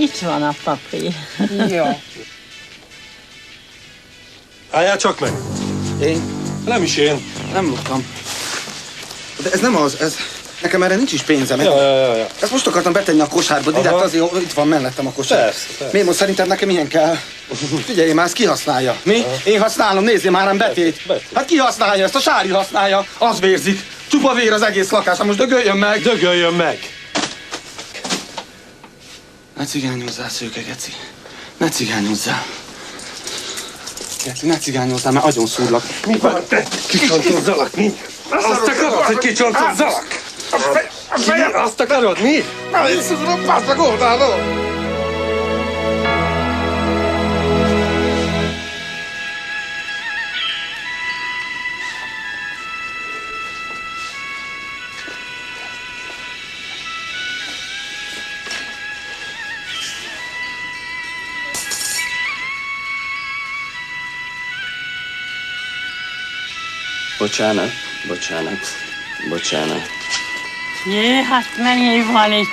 Itt van a papír. Jó. Álljál csak meg! Én? Nem is én. Nem mondtam. De ez nem az, ez... Nekem erre nincs is pénzem. Ja. Ezt most akartam betenni a kosárba, direkt azért itt van mellettem a kosár. Persze. Miért most szerinted nekem ilyen kell? Figyelj már, ezt ki használja? Mi? Én használom, nézzél már, betét. Hát ki használja? Ezt a Sári használja. Az vérzik. Csupa vér az egész lakás. Most dögöljön meg. Dögöljön meg! Ne cigányozzál, szőke geci. Ne cigányozzál. Geci, ne cigányozzál, mert agyon szúrlak. Mi van te? Kicsontozzalak, mi? Azt akarod, hogy kicsontozzalak? Azt akarod, mi? Én szúrom, passz meg oldalról! Bocsánat. Jé, hát mennyi van itt?